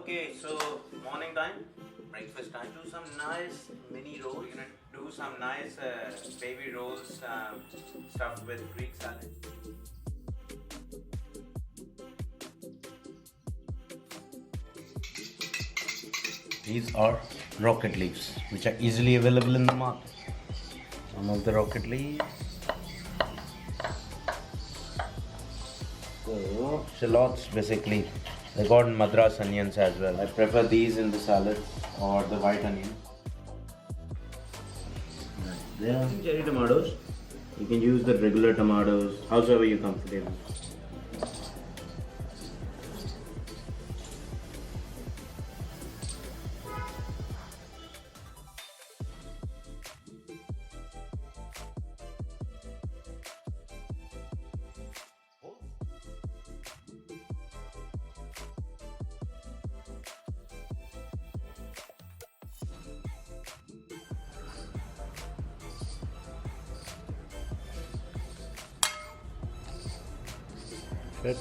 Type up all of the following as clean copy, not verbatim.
Okay, so morning time, breakfast time. Do some nice mini rolls. We're gonna do some nice baby rolls stuffed with Greek salad. These are rocket leaves, which are easily available in the market. Some of the rocket leaves. So, shallots basically. They got madras onions as well. I prefer these in the salad or the white onion. There are cherry tomatoes. You can use the regular tomatoes, however you're comfortable. Good.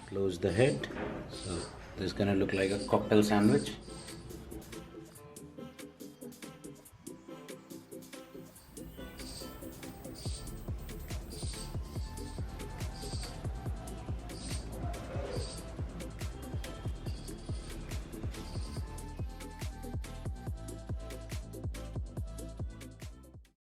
Close the head. So this is gonna look like a cocktail sandwich.